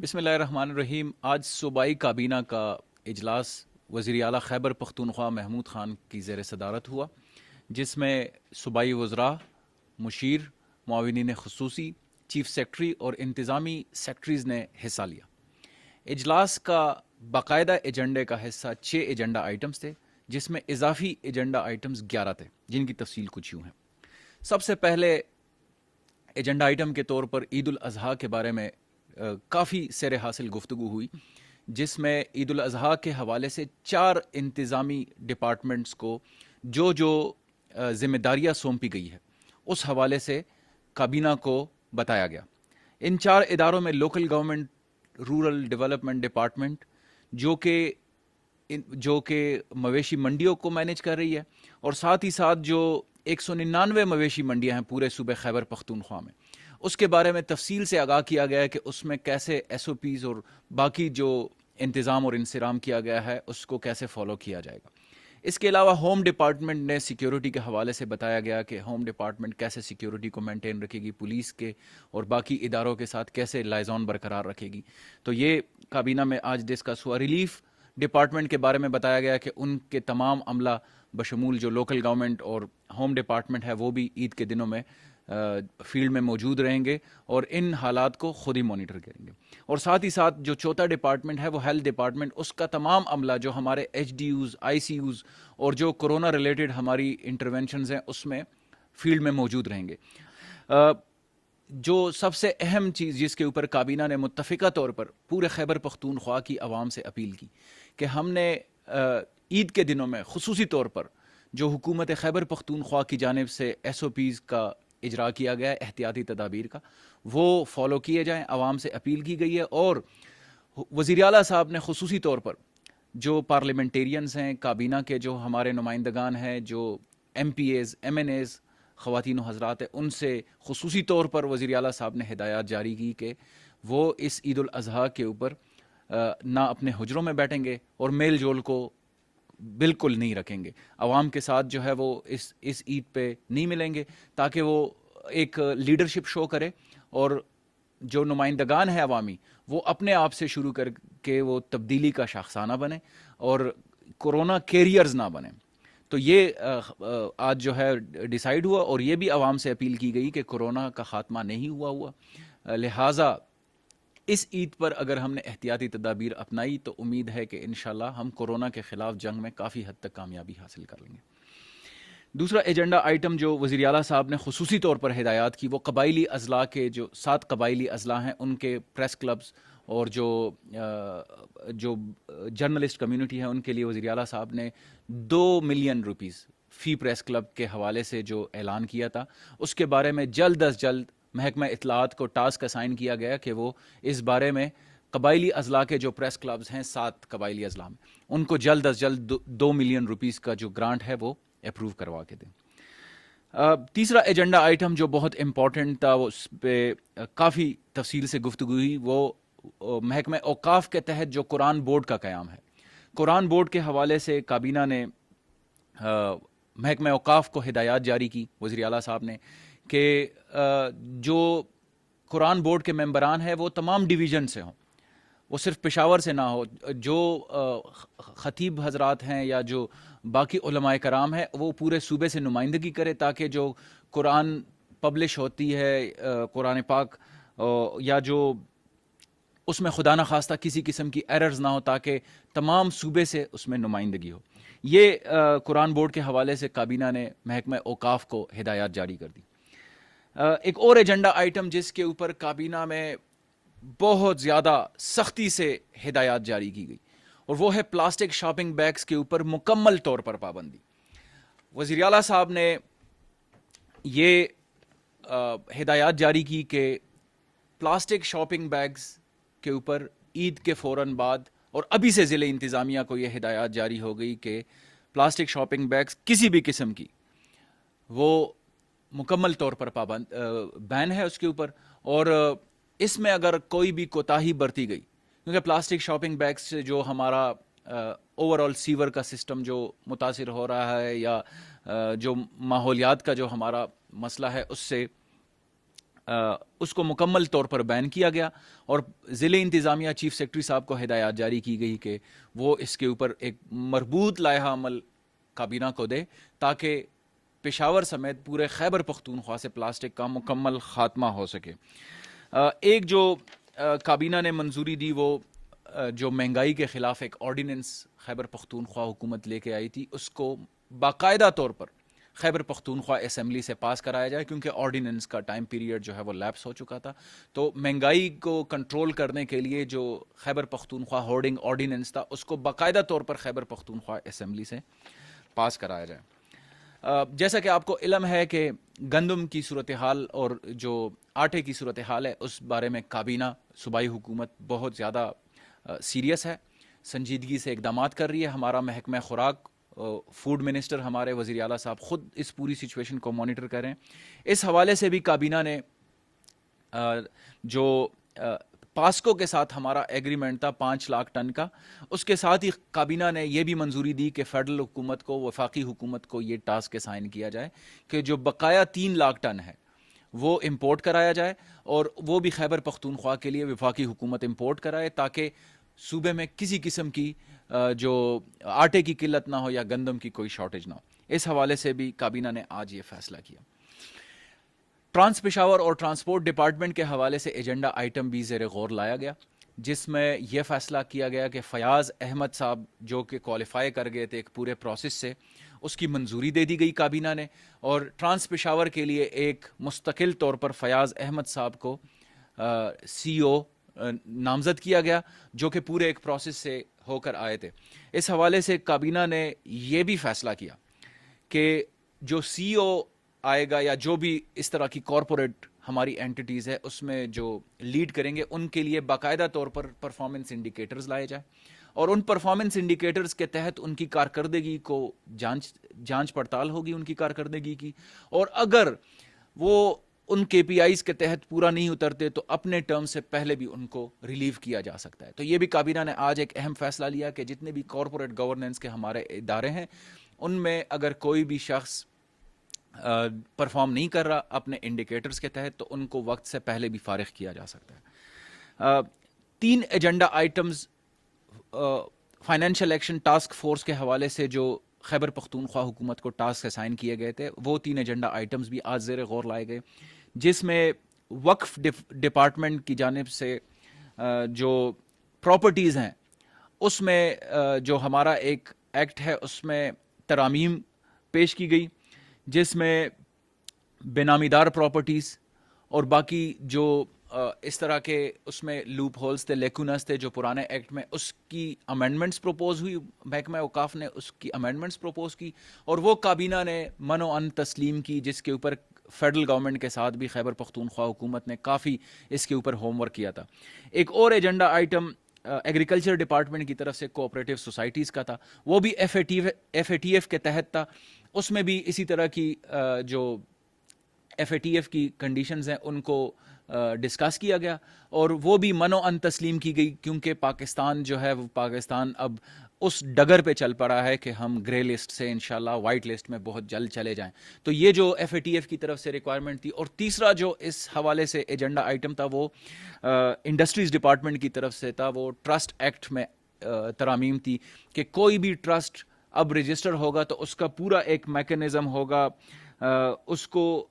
بسم اللہ الرحمن الرحیم۔ آج صوبائی کابینہ کا اجلاس وزیر اعلیٰ خیبر پختونخوا محمود خان کی زیر صدارت ہوا، جس میں صوبائی وزراء، مشیر، معاونین خصوصی، چیف سیکرٹری اور انتظامی سیکرٹریز نے حصہ لیا۔ اجلاس کا باقاعدہ ایجنڈے کا حصہ 6 ایجنڈا آئٹمز تھے، جس میں اضافی ایجنڈا آئٹمز 11 تھے، جن کی تفصیل کچھ یوں ہے۔ سب سے پہلے ایجنڈا آئٹم کے طور پر عید الاضحیٰ کے بارے میں کافی سیر حاصل گفتگو ہوئی، جس میں عید الاضحیٰ کے حوالے سے 4 انتظامی ڈپارٹمنٹس کو جو ذمہ داریاں سونپی گئی ہے اس حوالے سے کابینہ کو بتایا گیا۔ ان 4 اداروں میں local government rural development department جو کہ مویشی منڈیوں کو مینیج کر رہی ہے، اور ساتھ ہی ساتھ جو 199 مویشی منڈیاں ہیں پورے صوبے خیبر پختونخوا میں، اس کے بارے میں تفصیل سے آگاہ کیا گیا ہے کہ اس میں کیسے ایس او پیز اور باقی جو انتظام اور انصرام کیا گیا ہے اس کو کیسے فالو کیا جائے گا۔ اس کے علاوہ ہوم ڈپارٹمنٹ نے سیکیورٹی کے حوالے سے بتایا گیا کہ ہوم ڈپارٹمنٹ کیسے سیکیورٹی کو مینٹین رکھے گی، پولیس کے اور باقی اداروں کے ساتھ کیسے لائزون برقرار رکھے گی۔ تو یہ کابینہ میں آج ڈسکس ہوا۔ ریلیف ڈپارٹمنٹ کے بارے میں بتایا گیا کہ ان کے تمام عملہ بشمول جو لوکل گورنمنٹ اور ہوم ڈپارٹمنٹ ہے وہ بھی عید کے دنوں میں فیلڈ میں موجود رہیں گے اور ان حالات کو خود ہی مانیٹر کریں گے۔ اور ساتھ ہی ساتھ جو چوتھا ڈپارٹمنٹ ہے وہ ہیلتھ ڈپارٹمنٹ، اس کا تمام عملہ جو ہمارے ایچ ڈی یوز، آئی سی یوز اور جو کورونا ریلیٹڈ ہماری انٹرونشنز ہیں اس میں فیلڈ میں موجود رہیں گے۔ جو سب سے اہم چیز جس کے اوپر کابینہ نے متفقہ طور پر پورے خیبر پختونخوا کی عوام سے اپیل کی کہ ہم نے عید کے دنوں میں خصوصی طور پر جو حکومت خیبر پختونخوا کی جانب سے ایس او پیز کا اجرا کیا گیا ہے، احتیاطی تدابیر کا، وہ فالو کیے جائیں، عوام سے اپیل کی گئی ہے۔ اور وزیر اعلیٰ صاحب نے خصوصی طور پر جو پارلیمنٹیرینز ہیں، کابینہ کے جو ہمارے نمائندگان ہیں، جو MPs, MNAs, خواتین و حضرات ہیں، ان سے خصوصی طور پر وزیر اعلیٰ صاحب نے ہدایات جاری کی کہ وہ اس عید الاضحیٰ کے اوپر نہ اپنے حجروں میں بیٹھیں گے اور میل جول کو بالکل نہیں رکھیں گے، عوام کے ساتھ جو ہے وہ اس عید پہ نہیں ملیں گے، تاکہ وہ ایک لیڈرشپ شو کرے اور جو نمائندگان ہیں عوامی وہ اپنے آپ سے شروع کر کے وہ تبدیلی کا شاخسانہ بنے اور کورونا کیریئرز نہ بنیں۔ تو یہ آج جو ہے ڈیسائیڈ ہوا، اور یہ بھی عوام سے اپیل کی گئی کہ کورونا کا خاتمہ نہیں ہوا، لہٰذا اس عید پر اگر ہم نے احتیاطی تدابیر اپنائی تو امید ہے کہ انشاءاللہ ہم کورونا کے خلاف جنگ میں کافی حد تک کامیابی حاصل کر لیں گے۔ دوسرا ایجنڈا آئٹم جو وزیر اعلیٰ صاحب نے خصوصی طور پر ہدایات کی وہ قبائلی اضلاع کے جو 7 قبائلی اضلاع ہیں ان کے پریس کلبز اور جو جرنلسٹ کمیونٹی ہے ان کے لیے وزیر اعلیٰ صاحب نے 2 ملین روپیز فی پریس کلب کے حوالے سے جو اعلان کیا تھا، اس کے بارے میں جلد از جلد محکمہ اطلاعات کو ٹاسک اسائن کیا گیا کہ وہ اس بارے میں قبائلی اضلاع کے جو پریس کلبز ہیں 7 قبائلی اضلاع میں، ان کو جلد از جلد 2 ملین روپیز کا جو گرانٹ ہے وہ اپروو کروا کے دیں۔ تیسرا ایجنڈا آئٹم جو بہت امپورٹنٹ تھا، اس پہ کافی تفصیل سے گفتگو ہوئی، وہ محکمہ اوقاف کے تحت جو قرآن بورڈ کا قیام ہے۔ قرآن بورڈ کے حوالے سے کابینہ نے محکمہ اوقاف کو ہدایات جاری کی، وزیر اعلیٰ صاحب نے، کہ جو قرآن بورڈ کے ممبران ہیں وہ تمام ڈویژن سے ہوں، وہ صرف پشاور سے نہ ہو، جو خطیب حضرات ہیں یا جو باقی علماء کرام ہیں وہ پورے صوبے سے نمائندگی کرے، تاکہ جو قرآن پبلش ہوتی ہے، قرآن پاک، یا جو اس میں خدا نخواستہ کسی قسم کی ایررز نہ ہو، تاکہ تمام صوبے سے اس میں نمائندگی ہو۔ یہ قرآن بورڈ کے حوالے سے کابینہ نے محکمہ اوقاف کو ہدایات جاری کر دی۔ ایک اور ایجنڈا آئٹم جس کے اوپر کابینہ میں بہت زیادہ سختی سے ہدایات جاری کی گئی، اور وہ ہے پلاسٹک شاپنگ بیگز کے اوپر مکمل طور پر پابندی۔ وزیر اعلیٰ صاحب نے یہ ہدایات جاری کی کہ پلاسٹک شاپنگ بیگز کے اوپر عید کے فوراً بعد، اور ابھی سے ضلع انتظامیہ کو یہ ہدایات جاری ہو گئی کہ پلاسٹک شاپنگ بیگز کسی بھی قسم کی وہ مکمل طور پر بین ہے اس کے اوپر، اور اس میں اگر کوئی بھی کوتاہی برتی گئی، کیونکہ پلاسٹک شاپنگ بیگز سے جو ہمارا اوور آل سیور کا سسٹم جو متاثر ہو رہا ہے، یا جو ماحولیات کا جو ہمارا مسئلہ ہے، اس سے اس کو مکمل طور پر بین کیا گیا اور ضلع انتظامیہ چیف سیکرٹری صاحب کو ہدایات جاری کی گئی کہ وہ اس کے اوپر ایک مربوط لائحہ عمل کابینہ کو دے تاکہ پشاور سمیت پورے خیبر پختونخوا سے پلاسٹک کا مکمل خاتمہ ہو سکے. ایک جو کابینہ نے منظوری دی وہ جو مہنگائی کے خلاف ایک آرڈیننس خیبر پختونخوا حکومت لے کے آئی تھی, اس کو باقاعدہ طور پر خیبر پختونخوا اسمبلی سے پاس کرایا جائے کیونکہ آرڈیننس کا ٹائم پیریڈ جو ہے وہ لیپس ہو چکا تھا. تو مہنگائی کو کنٹرول کرنے کے لیے جو خیبر پختونخوا ہورڈنگ آرڈیننس تھا اس کو باقاعدہ طور پر خیبر پختونخوا اسمبلی سے پاس کرایا جائے. جیسا کہ آپ کو علم ہے کہ گندم کی صورتحال اور جو آٹے کی صورتحال ہے اس بارے میں کابینہ صوبائی حکومت بہت زیادہ سیریس ہے, سنجیدگی سے اقدامات کر رہی ہے. ہمارا محکمہ خوراک فوڈ منسٹر ہمارے وزیر اعلیٰ صاحب خود اس پوری سچویشن کو مانیٹر کریں. اس حوالے سے بھی کابینہ نے جو پاسکو کے ساتھ ہمارا ایگریمنٹ تھا 5 لاکھ ٹن کا, اس کے ساتھ ہی کابینہ نے یہ بھی منظوری دی کہ فیڈرل حکومت کو, وفاقی حکومت کو یہ ٹاسک اسائن کیا جائے کہ جو بقایا 3 لاکھ ٹن ہے وہ امپورٹ کرایا جائے اور وہ بھی خیبر پختونخوا کے لیے وفاقی حکومت امپورٹ کرائے تاکہ صوبے میں کسی قسم کی جو آٹے کی قلت نہ ہو یا گندم کی کوئی شارٹیج نہ ہو. اس حوالے سے بھی کابینہ نے آج یہ فیصلہ کیا. ٹرانس پشاور اور ٹرانسپورٹ ڈپارٹمنٹ کے حوالے سے ایجنڈا آئٹم بھی زیر غور لایا گیا جس میں یہ فیصلہ کیا گیا کہ فیاض احمد صاحب جو کہ کوالیفائی کر گئے تھے ایک پورے پروسیس سے, اس کی منظوری دے دی گئی کابینہ نے اور ٹرانس پشاور کے لیے ایک مستقل طور پر فیاض احمد صاحب کو سی او نامزد کیا گیا جو کہ پورے ایک پروسیس سے ہو کر آئے تھے. اس حوالے سے کابینہ نے یہ بھی فیصلہ کیا کہ جو سی او آئے گا یا جو بھی اس طرح کی کارپوریٹ ہماری اینٹیز ہے اس میں جو لیڈ کریں گے ان کے لیے باقاعدہ طور پر پرفارمنس انڈیکیٹرز لائے جائیں اور ان پرفارمنس انڈیکیٹرز کے تحت ان کی کارکردگی کو جانچ پڑتال ہوگی ان کی کارکردگی کی, اور اگر وہ ان کے پی آئیز کے تحت پورا نہیں اترتے تو اپنے ٹرم سے پہلے بھی ان کو ریلیو کیا جا سکتا ہے. تو یہ بھی کابینہ نے آج ایک اہم فیصلہ لیا کہ جتنے بھی کارپوریٹ گورننس کے ہمارے ادارے ہیں ان میں اگر کوئی بھی شخص پرفارم نہیں کر رہا اپنے انڈیکیٹرز کے تحت تو ان کو وقت سے پہلے بھی فارغ کیا جا سکتا ہے. 3 agenda items financial action task force کے حوالے سے جو خیبر پختونخوا حکومت کو ٹاسک اسائن کیے گئے تھے وہ 3 ایجنڈا آئٹمز بھی آج زیر غور لائے گئے جس میں وقف ڈپارٹمنٹ کی جانب سے جو پراپرٹیز ہیں اس میں جو ہمارا ایک ایکٹ ہے اس میں ترامیم پیش کی گئی جس میں بے نامی دار پراپرٹیز اور باقی جو اس طرح کے اس میں لوپ ہولز تھے, لیکونس تھے جو پرانے ایکٹ میں, اس کی امینڈمنٹس پروپوز ہوئی, محکمہ اوقاف نے اس کی امینڈمنٹس پروپوز کی اور وہ کابینہ نے من و ان تسلیم کی جس کے اوپر فیڈرل گورنمنٹ کے ساتھ بھی خیبر پختونخوا حکومت نے کافی اس کے اوپر ہوم ورک کیا تھا. ایک اور ایجنڈا آئٹم ایگریکلچر ڈپارٹمنٹ کی طرف سے کوآپریٹو سوسائٹیز کا تھا, وہ بھی ایف اے ٹی ایف کے تحت تھا. اس میں بھی اسی طرح کی جو ایف اے ٹی ایف کی کنڈیشنز ہیں ان کو ڈسکس کیا گیا اور وہ بھی من و ان تسلیم کی گئی کیونکہ پاکستان جو ہے وہ پاکستان اب اس ڈگر پہ چل پڑا ہے کہ ہم گرے لسٹ سے انشاءاللہ وائٹ لسٹ میں بہت جلد چلے جائیں. تو یہ جو ایف اے ٹی ایف کی طرف سے ریکوائرمنٹ تھی. اور تیسرا جو اس حوالے سے ایجنڈا آئٹم تھا وہ انڈسٹریز ڈپارٹمنٹ کی طرف سے تھا, وہ ٹرسٹ ایکٹ میں ترامیم تھی کہ کوئی بھی ٹرسٹ اب رجسٹر ہوگا تو اس کا پورا ایک میکانزم ہوگا, اس کو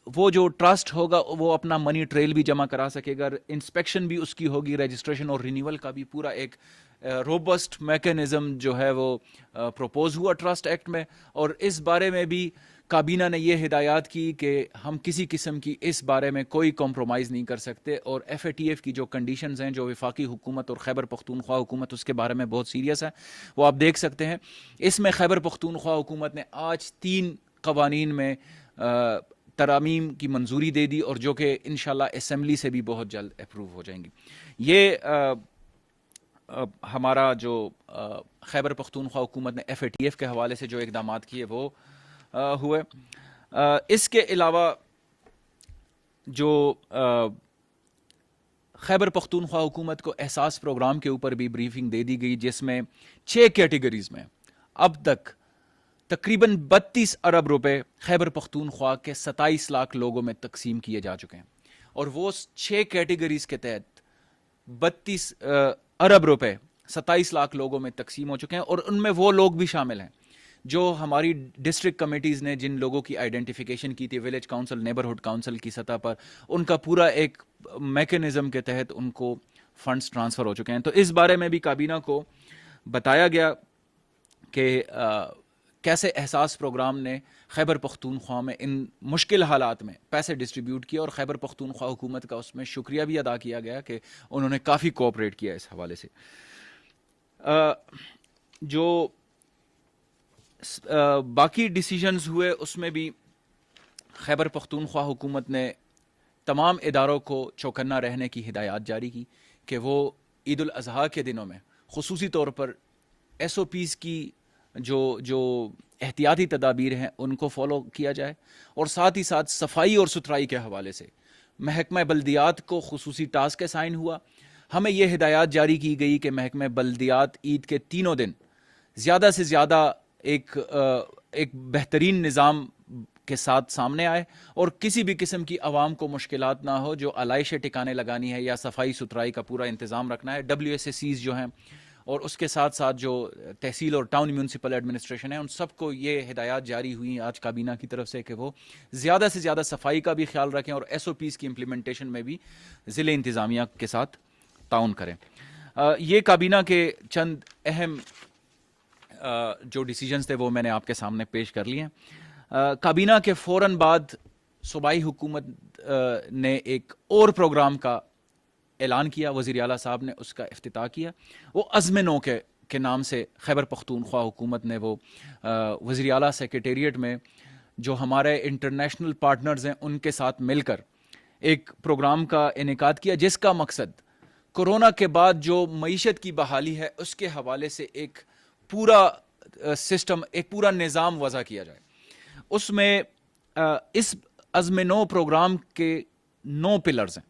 وہ جو ٹرسٹ ہوگا وہ اپنا منی ٹریل بھی جمع کرا سکے گا, انسپیکشن بھی اس کی ہوگی, رجسٹریشن اور رینیول کا بھی پورا ایک روبسٹ میکانزم جو ہے وہ پروپوز ہوا ٹرسٹ ایکٹ میں. اور اس بارے میں بھی کابینہ نے یہ ہدایات کی کہ ہم کسی قسم کی اس بارے میں کوئی کمپرومائز نہیں کر سکتے اور ایف اے ٹی ایف کی جو کنڈیشنز ہیں جو وفاقی حکومت اور خیبر پختونخوا حکومت اس کے بارے میں بہت سیریس ہے, وہ آپ دیکھ سکتے ہیں. اس میں خیبر پختونخوا حکومت نے آج 3 قوانین میں ترامیم کی منظوری دے دی اور جو کہ انشاءاللہ اسمبلی سے بھی بہت جلد اپروو ہو جائیں گی. یہ ہمارا جو خیبر پختونخوا حکومت نے ایف اے ٹی ایف کے حوالے سے جو اقدامات کیے وہ ہوئے. اس کے علاوہ جو خیبر پختونخوا حکومت کو احساس پروگرام کے اوپر بھی بریفنگ دے دی گئی جس میں 6 کیٹیگریز میں اب تک تقریباً 32 ارب روپے خیبر پختونخوا کے 27 لاکھ لوگوں میں تقسیم کیے جا چکے ہیں. اور وہ 6 کیٹیگریز کے تحت 32 ارب روپے 27 لاکھ لوگوں میں تقسیم ہو چکے ہیں، اور ان میں وہ لوگ بھی شامل ہیں جو ہماری ڈسٹرکٹ کمیٹیز نے جن لوگوں کی آئیڈینٹیفیکیشن کی تھی ولیج کاؤنسل نیبرہڈ کاؤنسل کی سطح پر، ان کا پورا ایک میکینزم کے تحت ان کو فنڈز ٹرانسفر ہو چکے ہیں. تو اس بارے میں بھی کابینہ کو بتایا گیا کہ کیسے احساس پروگرام نے خیبر پختونخوا میں ان مشکل حالات میں پیسے ڈسٹریبیوٹ کیے، اور خیبر پختونخوا حکومت کا اس میں شکریہ بھی ادا کیا گیا کہ انہوں نے کافی کوآپریٹ کیا اس حوالے سے. جو باقی ڈیسیجنز ہوئے اس میں بھی خیبر پختونخوا حکومت نے تمام اداروں کو چوکنا رہنے کی ہدایات جاری کی کہ وہ عید الاضحیٰ کے دنوں میں خصوصی طور پر ایس او پیز کی جو احتیاطی تدابیر ہیں ان کو فالو کیا جائے، اور ساتھ ہی ساتھ صفائی اور ستھرائی کے حوالے سے محکمہ بلدیات کو خصوصی ٹاسک اسائن ہوا. ہمیں یہ ہدایات جاری کی گئی کہ محکمہ بلدیات عید کے تینوں دن زیادہ سے زیادہ ایک بہترین نظام کے ساتھ سامنے آئے، اور کسی بھی قسم کی عوام کو مشکلات نہ ہو. جو علائشیں ٹکانے لگانی ہے یا صفائی ستھرائی کا پورا انتظام رکھنا ہے، WSACs جو ہیں اور اس کے ساتھ ساتھ جو تحصیل اور ٹاؤن میونسپل ایڈمنسٹریشن ہے، ان سب کو یہ ہدایات جاری ہوئی آج کابینہ کی طرف سے کہ وہ زیادہ سے زیادہ صفائی کا بھی خیال رکھیں اور ایس او پیز کی امپلیمنٹیشن میں بھی ضلع انتظامیہ کے ساتھ تعاون کریں. یہ کابینہ کے چند اہم جو ڈیسیجنز تھے وہ میں نے آپ کے سامنے پیش کر لیے ہیں. کابینہ کے فوراً بعد صوبائی حکومت نے ایک اور پروگرام کا اعلان کیا، وزیر اعلیٰ صاحب نے اس کا افتتاح کیا. وہ عزم نو کے نام سے خیبر پختونخوا حکومت نے وہ وزیر اعلیٰ سیکریٹریٹ میں جو ہمارے انٹرنیشنل پارٹنرز ہیں ان کے ساتھ مل کر ایک پروگرام کا انعقاد کیا، جس کا مقصد کورونا کے بعد جو معیشت کی بحالی ہے اس کے حوالے سے ایک پورا سسٹم، ایک پورا نظام وضع کیا جائے. اس میں اس عزم نو پروگرام کے 9 پلرز ہیں،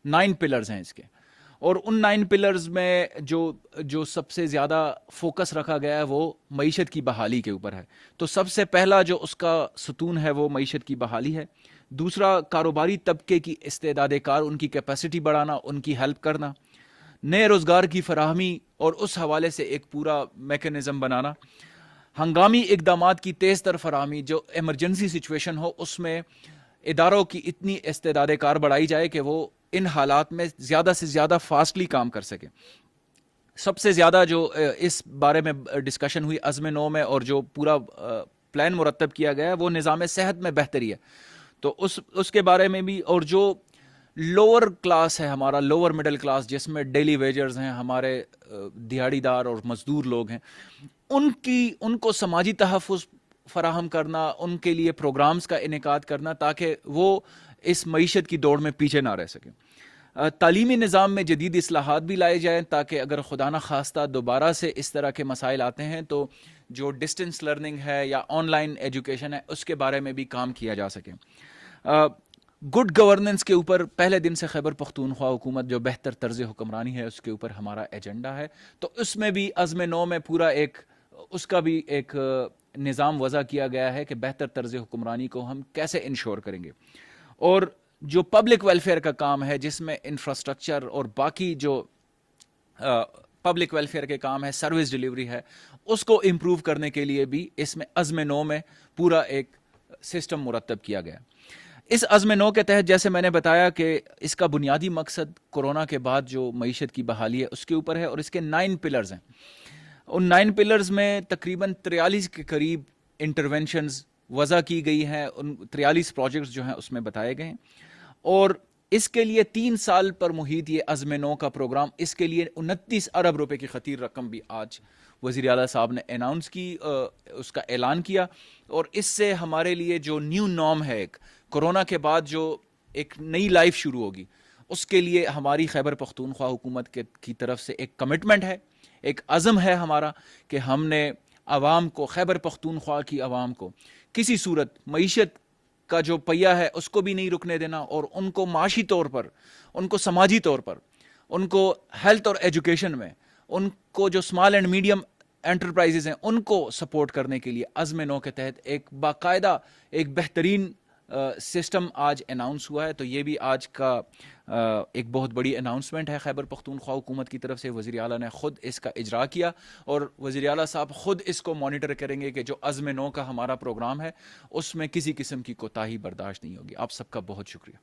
9 پلرز ہیں اس کے، اور ان 9 پلرز میں جو سب سے زیادہ فوکس رکھا گیا ہے وہ معیشت کی بحالی کے اوپر ہے. تو سب سے پہلا جو اس کا ستون ہے وہ معیشت کی بحالی ہے. دوسرا، کاروباری طبقے کی استعداد کار، ان کی کیپیسٹی بڑھانا، ان کی ہیلپ کرنا. نئے روزگار کی فراہمی اور اس حوالے سے ایک پورا میکینزم بنانا. ہنگامی اقدامات کی تیز تر فراہمی، جو ایمرجنسی سچویشن ہو اس میں اداروں کی اتنی استعداد کار بڑھائی جائے کہ وہ ان حالات میں زیادہ سے زیادہ فاسٹلی کام کر سکے. سب سے زیادہ جو اس بارے میں ڈسکشن ہوئی عزم نو میں اور جو پورا پلان مرتب کیا گیا ہے وہ نظام صحت میں بہتری ہے. تو اس کے بارے میں بھی، اور جو لوور کلاس ہے ہمارا، لوور مڈل کلاس جس میں ڈیلی ویجرز ہیں، ہمارے دیہاڑی دار اور مزدور لوگ ہیں، ان کو سماجی تحفظ فراہم کرنا، ان کے لیے پروگرامز کا انعقاد کرنا تاکہ وہ اس معیشت کی دوڑ میں پیچھے نہ رہ سکیں. تعلیمی نظام میں جدید اصلاحات بھی لائے جائیں تاکہ اگر خدا نخواستہ دوبارہ سے اس طرح کے مسائل آتے ہیں تو جو ڈسٹنس لرننگ ہے یا آن لائن ایجوکیشن ہے اس کے بارے میں بھی کام کیا جا سکے. گڈ گورننس کے اوپر پہلے دن سے خیبر پختونخوا حکومت جو بہتر طرز حکمرانی ہے اس کے اوپر ہمارا ایجنڈا ہے. تو اس میں بھی عزم نو میں پورا اس کا بھی ایک نظام وضع کیا گیا ہے کہ بہتر طرز حکمرانی کو ہم کیسے انشور کریں گے. اور جو پبلک ویلفیئر کا کام ہے جس میں انفراسٹرکچر اور باقی جو پبلک ویلفیئر کے کام ہے، سروس ڈیلیوری ہے، اس کو امپروو کرنے کے لیے بھی اس میں عزم نو میں پورا ایک سسٹم مرتب کیا گیا. اس عزم نو کے تحت جیسے میں نے بتایا کہ اس کا بنیادی مقصد کورونا کے بعد جو معیشت کی بحالی ہے اس کے اوپر ہے، اور اس کے 9 پلرز ہیں. ان 9 پلرز میں تقریباً 43 کے قریب انٹرونشنز وضع کی گئی ہیں. ان 43 پروجیکٹس جو ہیں اس میں بتائے گئے ہیں، اور اس کے لیے 3 سال پر محیط یہ عزم نو کا پروگرام. اس کے لیے 29 ارب روپے کی خطیر رقم بھی آج وزیر اعلیٰ صاحب نے اناؤنس کی، اس کا اعلان کیا. اور اس سے ہمارے لیے جو نیو نارم ہے، ایک کورونا کے بعد جو ایک نئی لائف شروع ہوگی، اس کے لیے ہماری خیبر پختونخوا حکومت کی طرف سے ایک کمٹمنٹ ہے، ایک عزم ہے ہمارا کہ ہم نے عوام کو، خیبر پختونخوا کی عوام کو کسی صورت معیشت کا جو پہیہ ہے اس کو بھی نہیں رکنے دینا، اور ان کو معاشی طور پر، ان کو سماجی طور پر، ان کو ہیلتھ اور ایجوکیشن میں، ان کو جو اسمال اینڈ میڈیم انٹرپرائزز ہیں ان کو سپورٹ کرنے کے لیے عزم نو کے تحت ایک باقاعدہ ایک بہترین سسٹم آج اناؤنس ہوا ہے، تو یہ بھی آج کا ایک بہت بڑی اناؤنسمنٹ ہے خیبر پختونخوا حکومت کی طرف سے. وزیر اعلیٰ نے خود اس کا اجرا کیا اور وزیر اعلیٰ صاحب خود اس کو مانیٹر کریں گے کہ جو عزم نو کا ہمارا پروگرام ہے اس میں کسی قسم کی کوتاہی برداشت نہیں ہوگی. آپ سب کا بہت شکریہ.